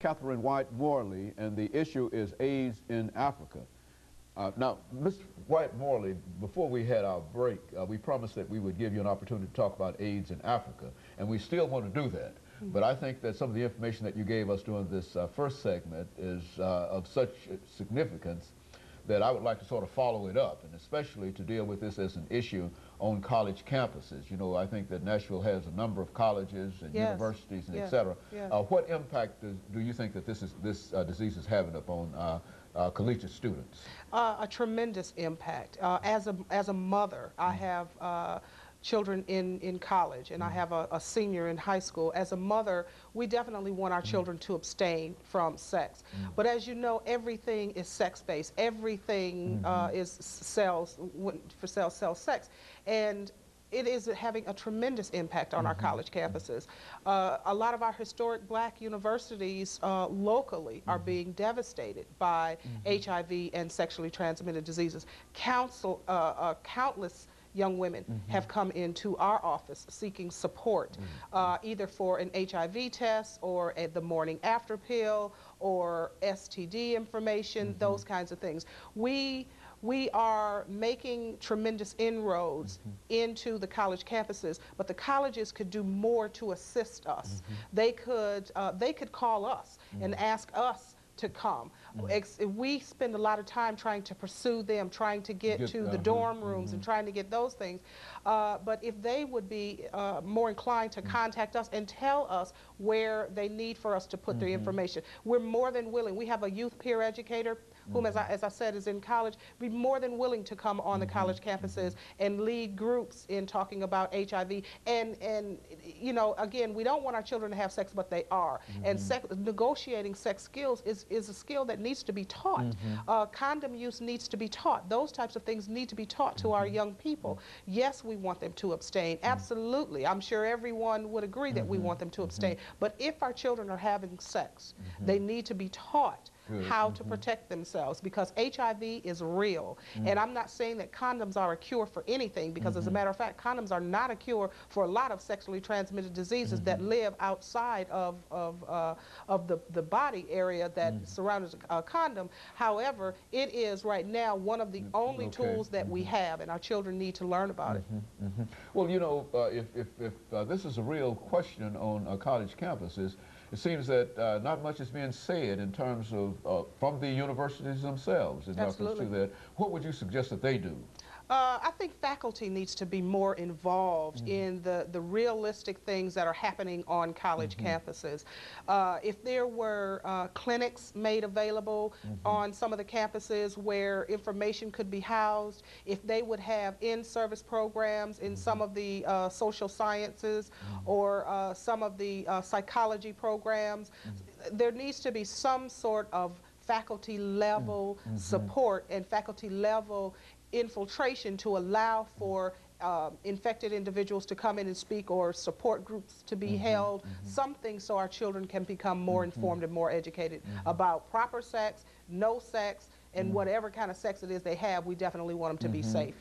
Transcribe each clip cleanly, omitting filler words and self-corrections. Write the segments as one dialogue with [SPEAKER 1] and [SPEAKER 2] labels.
[SPEAKER 1] CWyatt-Morley, and the issue is AIDS in Africa. Now, Mr. Wyatt-Morley, before we had our break, we promised that we would give you an opportunity to talk about AIDS in Africa, and we still want to do that. But I think that some of the information that you gave us during this first segment is of such significance that I would like to sort of follow it up, and especially to deal with this as an issue on college campuses. You know, I think that Nashville has a number of colleges and universities and et cetera. What impact do you think that this disease is having upon collegiate students?
[SPEAKER 2] A tremendous impact. As a mother, I have children in college, and I have a senior in high school. As a mother, we definitely want our children to abstain from sex. But as you know, everything is sex-based. Everything sells sex. And it is having a tremendous impact on our college campuses. A lot of our historic black universities locally are being devastated by HIV and sexually transmitted diseases. Countless young women have come into our office seeking support, either for an HIV test or the morning after pill or STD information, those kinds of things. We are making tremendous inroads into the college campuses, but the colleges could do more to assist us. They could call us and ask us to come. We spend a lot of time trying to pursue them, trying to get to the dorm rooms and trying to get those things. But if they would be more inclined to contact us and tell us where they need for us to put their information, we're more than willing. We have a youth peer educator whom, as I said, is in college. We're more than willing to come on the college campuses and lead groups in talking about HIV. And you know, again, we don't want our children to have sex, but they are. And negotiating sex skills is a skill that needs to be taught. Condom use needs to be taught. Those types of things need to be taught to our young people. Yes, we want them to abstain. Absolutely. I'm sure everyone would agree that we want them to abstain. But if our children are having sex, they need to be taught how to protect themselves, because HIV is real. And I'm not saying that condoms are a cure for anything, because as a matter of fact, condoms are not a cure for a lot of sexually transmitted diseases that live outside of the body area that surrounds a condom. However, it is right now one of the only tools that we have, and our children need to learn about it.
[SPEAKER 1] Well, you know, if this is a real question on college campuses, it seems that not much is being said in terms of from the universities themselves in reference to that. What would you suggest that they do?
[SPEAKER 2] I think faculty needs to be more involved in the realistic things that are happening on college campuses. If there were clinics made available on some of the campuses where information could be housed, if they would have in-service programs in some of the social sciences or some of the psychology programs, there needs to be some sort of faculty level support and faculty level infiltration to allow for infected individuals to come in and speak, or support groups to be held, something so our children can become more informed and more educated about proper sex, no sex, and whatever kind of sex it is they have. We definitely want them to be safe.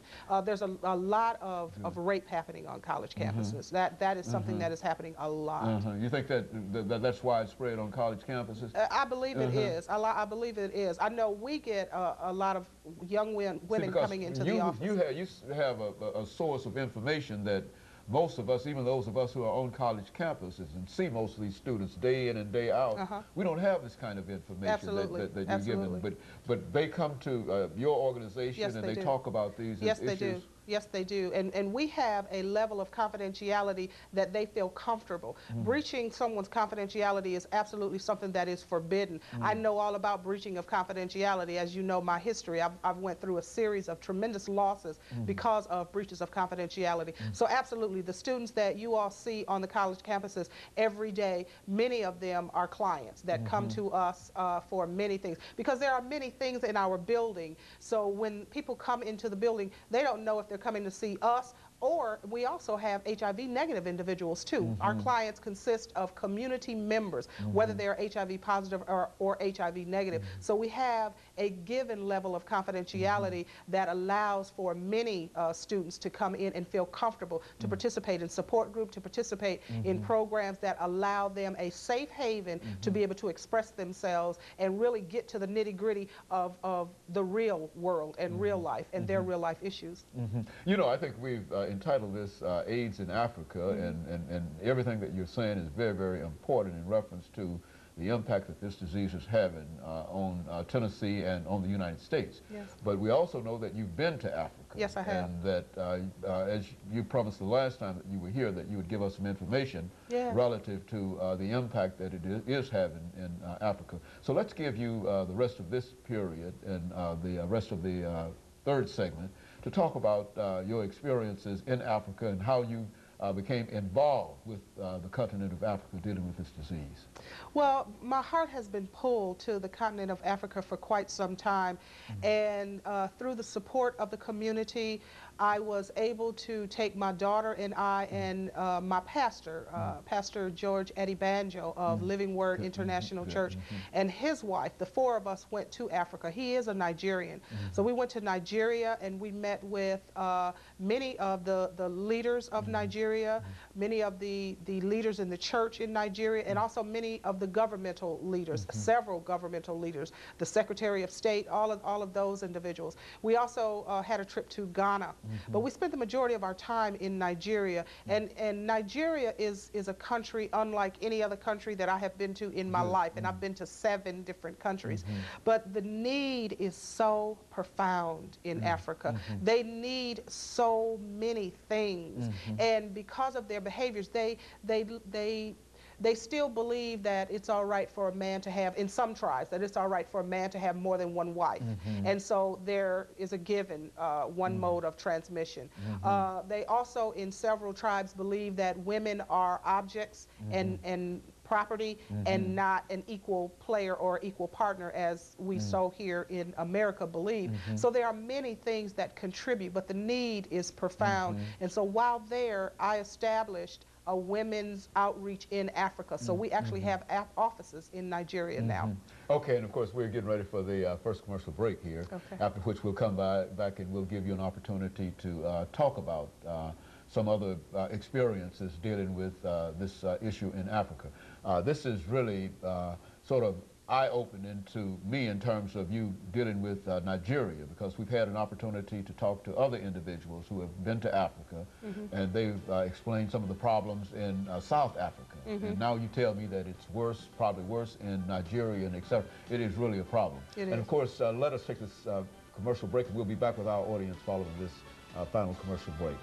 [SPEAKER 2] There's a lot of rape happening on college campuses. That is something that is happening a lot.
[SPEAKER 1] You think that's widespread on college campuses?
[SPEAKER 2] I believe it is. I believe it is. I know we get a lot of young women coming into the office.
[SPEAKER 1] You have a source of information that most of us, even those of us who are on college campuses and see most of these students day in and day out, we don't have this kind of information that you give them. But they come to your organization and they talk about these issues.
[SPEAKER 2] Yes, they do. And we have a level of confidentiality that they feel comfortable. Breaching someone's confidentiality is absolutely something that is forbidden. I know all about breaching of confidentiality. As you know my history, I've went through a series of tremendous losses because of breaches of confidentiality. So absolutely, the students that you all see on the college campuses every day, many of them are clients that come to us for many things, because there are many things in our building. So when people come into the building, they don't know if they're coming to see us or we also have HIV negative individuals too. Our clients consist of community members, whether they're HIV positive or HIV negative. So we have a given level of confidentiality that allows for many students to come in and feel comfortable to participate in support group, to participate in programs that allow them a safe haven to be able to express themselves and really get to the nitty-gritty of the real world and real life and their real life issues.
[SPEAKER 1] You know, I think we've entitled this AIDS in Africa, and everything that you're saying is very, very important in reference to the impact that this disease is having on Tennessee and on the United States.
[SPEAKER 2] Yes.
[SPEAKER 1] But we also know that you've been to Africa.
[SPEAKER 2] Yes, I have.
[SPEAKER 1] And that, as you promised the last time that you were here, that you would give us some information relative to the impact that it is having in Africa. So let's give you the rest of this period and the rest of the third segment to talk about your experiences in Africa and how you became involved with the continent of Africa dealing with this disease.
[SPEAKER 2] Well, my heart has been pulled to the continent of Africa for quite some time, and through the support of the community, I was able to take my daughter and I and my pastor, Pastor George Banjo of Living Word International Church, and his wife. The four of us went to Africa. He is a Nigerian. So we went to Nigeria and we met with many of the leaders of Nigeria, many of the leaders in the church in Nigeria, and also many of the governmental leaders, several governmental leaders, the Secretary of State, all of those individuals. We also had a trip to Ghana. But we spent the majority of our time in Nigeria, and Nigeria is a country unlike any other country that I have been to in my life, and I've been to 7 different countries. But the need is so profound in Africa. They need so many things, and because of their behaviors, they still believe that it's all right for a man to have, in some tribes, that it's all right for a man to have more than one wife. And so there is a given one mode of transmission. They also, in several tribes, believe that women are objects and property and not an equal player or equal partner as we so here in America believe. So there are many things that contribute, but the need is profound. And so while there, I established a women's outreach in Africa. So we actually have offices in Nigeria now.
[SPEAKER 1] Okay, and of course we're getting ready for the first commercial break here, after which we'll come back and we'll give you an opportunity to talk about some other experiences dealing with this issue in Africa. This is really sort of eye-opening to me in terms of you dealing with Nigeria, because we've had an opportunity to talk to other individuals who have been to Africa, and they've explained some of the problems in South Africa. And now you tell me that it's worse, probably worse in Nigeria and etc. It is really a problem. And of course, let us take this commercial break, and we'll be back with our audience following this final commercial break.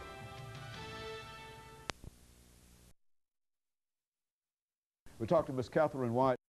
[SPEAKER 1] We talked to Ms. Catherine Wyatt.